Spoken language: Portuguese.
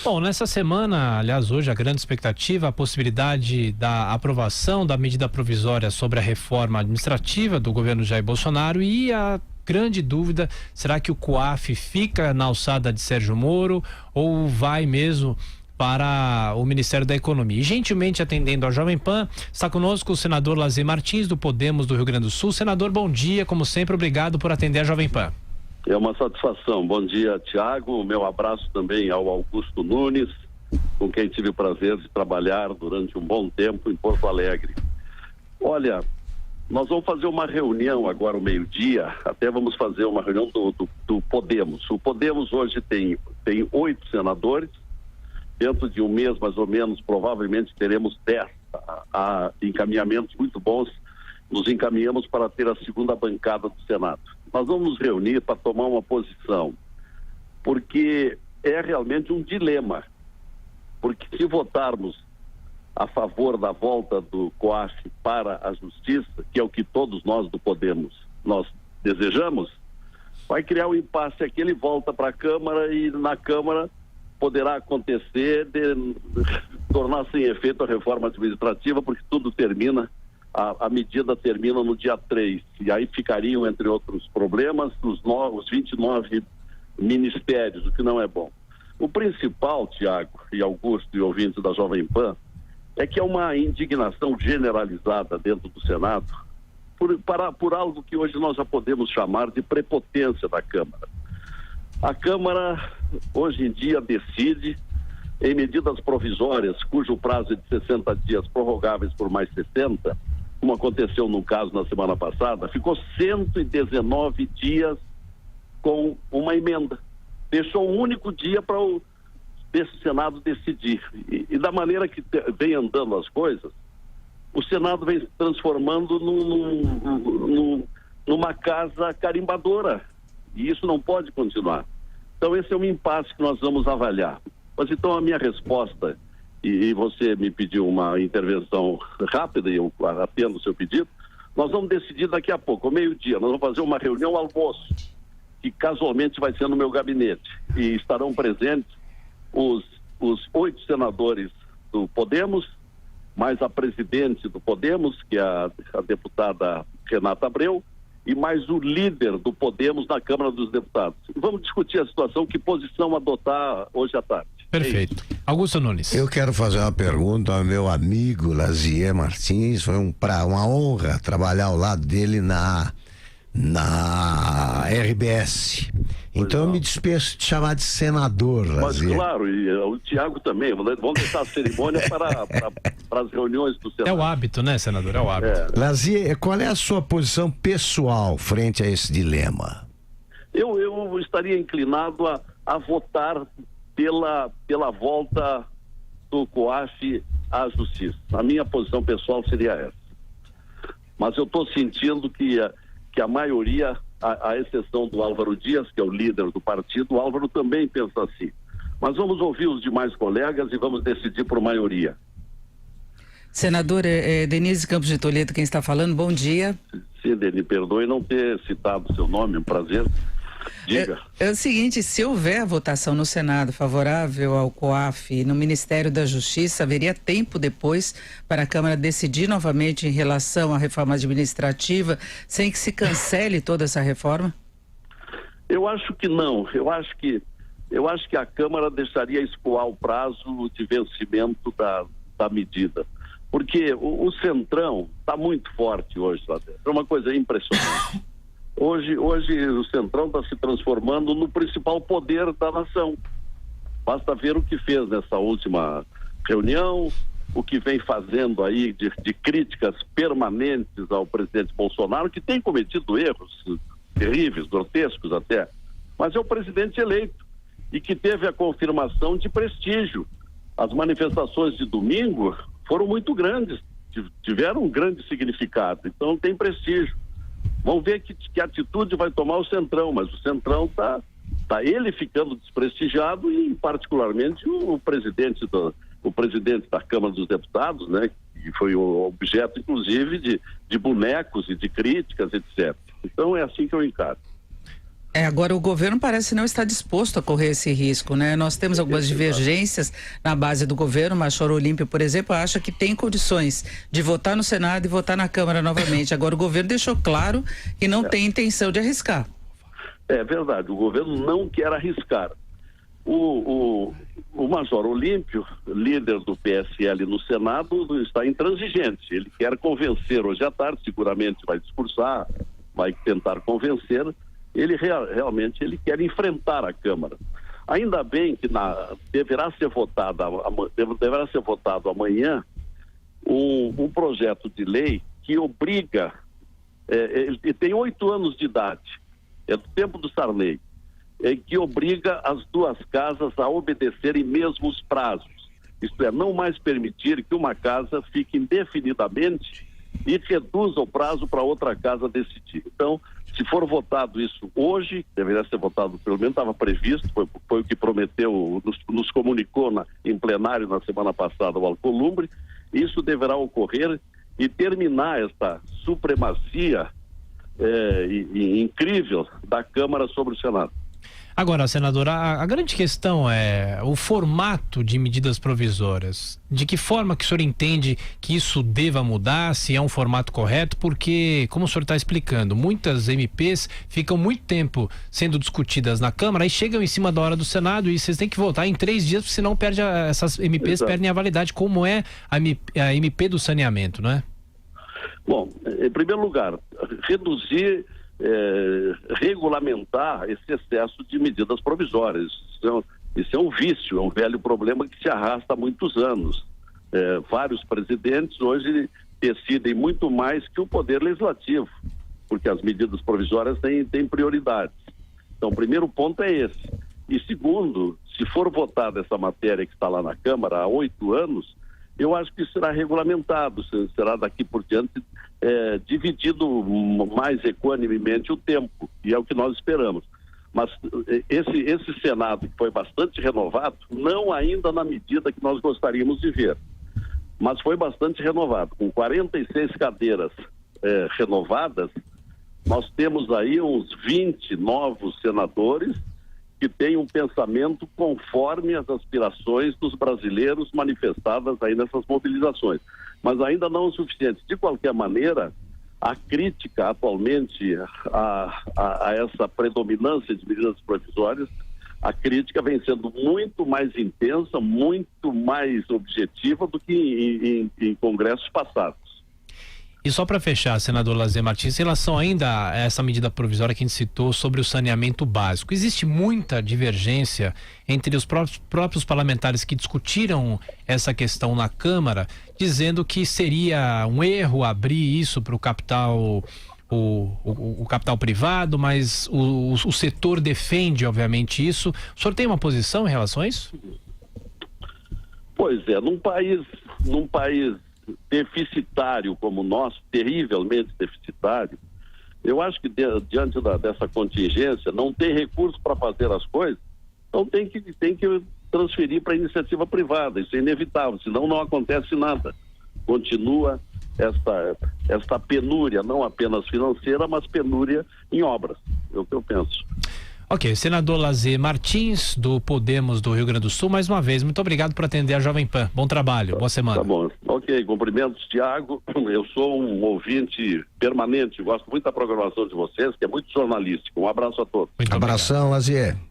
Bom, nessa semana, aliás, hoje, a grande expectativa, a possibilidade da aprovação da medida provisória sobre a reforma administrativa do governo Jair Bolsonaro e a grande dúvida, será que o COAF fica na alçada de Sérgio Moro ou vai mesmo para o Ministério da Economia? E gentilmente atendendo a Jovem Pan, está conosco o senador Lazer Martins, do Podemos do Rio Grande do Sul. Senador, bom dia, como sempre, obrigado por atender a Jovem Pan. É uma satisfação. Bom dia, Tiago. Meu abraço também ao Augusto Nunes, com quem tive o prazer de trabalhar durante um bom tempo em Porto Alegre. Olha, nós vamos fazer uma reunião agora ao meio-dia, até vamos fazer uma reunião do Podemos. O Podemos hoje tem 8 senadores, dentro de um mês mais ou menos, provavelmente teremos 10 encaminhamentos muito bons, nos encaminhamos para ter a segunda bancada do Senado. Nós vamos nos reunir para tomar uma posição, porque é realmente um dilema, porque se votarmos a favor da volta do COAF para a Justiça, que é o que todos nós do Podemos nós desejamos, vai criar um impasse aqui, ele volta para a Câmara e na Câmara poderá acontecer de tornar sem efeito a reforma administrativa, porque tudo termina, a medida termina no dia 3, e aí ficariam, entre outros problemas, os 29 ministérios, o que não é bom. O principal, Tiago e Augusto e ouvintes da Jovem Pan, é que é uma indignação generalizada dentro do Senado por algo que hoje nós já podemos chamar de prepotência da Câmara. A Câmara, hoje em dia, decide em medidas provisórias, cujo prazo é de 60 dias, prorrogáveis por mais 60, como aconteceu no caso na semana passada, ficou 119 dias com uma emenda. Deixou um único dia para esse Senado decidir. E da maneira que vem andando as coisas, o Senado vem se transformando numa casa carimbadora. E isso não pode continuar. Então esse é um impasse que nós vamos avaliar. Mas então a minha resposta, e você me pediu uma intervenção rápida e eu atendo o seu pedido, nós vamos decidir daqui a pouco, ao meio-dia, nós vamos fazer uma reunião almoço, que casualmente vai ser no meu gabinete, e estarão presentes os 8 senadores do Podemos, mais a presidente do Podemos, que é a deputada Renata Abreu, e mais o líder do Podemos na Câmara dos Deputados. Vamos discutir a situação, que posição adotar hoje à tarde. Perfeito. Augusto Nunes. Eu quero fazer uma pergunta ao meu amigo Lazier Martins. Foi uma honra trabalhar ao lado dele na RBS. Então eu me despeço de chamar de senador, Lazier. Mas claro, e o Tiago também. Vamos deixar a cerimônia para as reuniões do Senado. É o hábito, né, senador? É o hábito. Lazier, qual é a sua posição pessoal frente a esse dilema? Eu estaria inclinado a votar pela volta do COAF à Justiça. A minha posição pessoal seria essa. Mas eu estou sentindo que a maioria, à exceção do Álvaro Dias, que é o líder do partido, o Álvaro também pensa assim. Mas vamos ouvir os demais colegas e vamos decidir por maioria. Senador, Denise Campos de Toledo, quem está falando, bom dia. Sim, Denise, perdoe não ter citado o seu nome, é um prazer. Diga. É o seguinte, se houver votação no Senado favorável ao COAF no Ministério da Justiça, haveria tempo depois para a Câmara decidir novamente em relação à reforma administrativa, sem que se cancele toda essa reforma? Eu acho que não. Eu acho que a Câmara deixaria escoar o prazo de vencimento da medida. Porque o Centrão está muito forte hoje lá dentro. É uma coisa impressionante. Hoje o Centrão está se transformando no principal poder da nação. Basta ver o que fez nessa última reunião, o que vem fazendo aí de críticas permanentes ao presidente Bolsonaro, que tem cometido erros terríveis, grotescos até, mas é o presidente eleito e que teve a confirmação de prestígio. As manifestações de domingo foram muito grandes, tiveram um grande significado, então tem prestígio. Vamos ver que atitude vai tomar o Centrão, mas o Centrão está ele ficando desprestigiado e particularmente o presidente da Câmara dos Deputados, né, que foi o objeto inclusive de bonecos e de críticas, etc. Então é assim que eu encaro. Agora o governo parece não estar disposto a correr esse risco, né? Nós temos algumas divergências na base do governo. O Major Olímpio, por exemplo, acha que tem condições de votar no Senado e votar na Câmara novamente. Agora o governo deixou claro que não tem intenção de arriscar. É verdade, o governo não quer arriscar. O Major Olímpio, líder do PSL no Senado, está intransigente. Ele quer convencer hoje à tarde, seguramente vai discursar, vai tentar convencer. Ele realmente quer enfrentar a Câmara. Ainda bem que deverá ser votado amanhã um projeto de lei que obriga, ele tem 8 anos de idade, é do tempo do Sarney, que obriga as duas casas a obedecerem mesmo os prazos. Isto é, não mais permitir que uma casa fique indefinidamente e reduza o prazo para outra casa decidir. Então, se for votado isso hoje, deveria ser votado, pelo menos estava previsto, foi o que prometeu, nos comunicou em plenário na semana passada o Alcolumbre, isso deverá ocorrer e terminar esta supremacia incrível da Câmara sobre o Senado. Agora, senadora, a grande questão é o formato de medidas provisórias. De que forma que o senhor entende que isso deva mudar, se é um formato correto? Porque, como o senhor está explicando, muitas MPs ficam muito tempo sendo discutidas na Câmara e chegam em cima da hora do Senado e vocês têm que votar em 3 dias, porque senão essas MPs perdem a validade, como é a MP do saneamento, não é? Bom, em primeiro lugar, regulamentar esse excesso de medidas provisórias. Isso é um vício, é um velho problema que se arrasta há muitos anos. Vários presidentes hoje decidem muito mais que o Poder Legislativo, porque as medidas provisórias têm prioridades. Então, o primeiro ponto é esse. E segundo, se for votada essa matéria que está lá na Câmara há 8 anos, eu acho que será regulamentado, será daqui por diante dividido mais equanimemente o tempo, e é o que nós esperamos. Mas esse Senado, que foi bastante renovado, não ainda na medida que nós gostaríamos de ver, mas foi bastante renovado. Com 46 cadeiras renovadas, nós temos aí uns 20 novos senadores que têm um pensamento conforme as aspirações dos brasileiros manifestadas aí nessas mobilizações. Mas ainda não o suficiente. De qualquer maneira, a crítica atualmente a essa predominância de medidas provisórias, a crítica vem sendo muito mais intensa, muito mais objetiva do que em congressos passados. E só para fechar, senador Lazier Martins, em relação ainda a essa medida provisória que a gente citou sobre o saneamento básico, existe muita divergência entre os próprios parlamentares que discutiram essa questão na Câmara, dizendo que seria um erro abrir isso para o capital, o capital privado, mas o setor defende, obviamente, isso. O senhor tem uma posição em relação a isso? Pois é, num país deficitário como o nosso, terrivelmente deficitário, eu acho que diante dessa contingência não tem recurso para fazer as coisas, então tem que transferir para a iniciativa privada, isso é inevitável, senão não acontece nada. Continua esta penúria, não apenas financeira, mas penúria em obras, é o que eu penso. Ok, senador Lazier Martins, do Podemos do Rio Grande do Sul, mais uma vez, muito obrigado por atender a Jovem Pan. Bom trabalho, boa semana. Tá bom, ok, cumprimentos, Tiago. Eu sou um ouvinte permanente, gosto muito da programação de vocês, que é muito jornalística. Um abraço a todos. Abração, Lazier.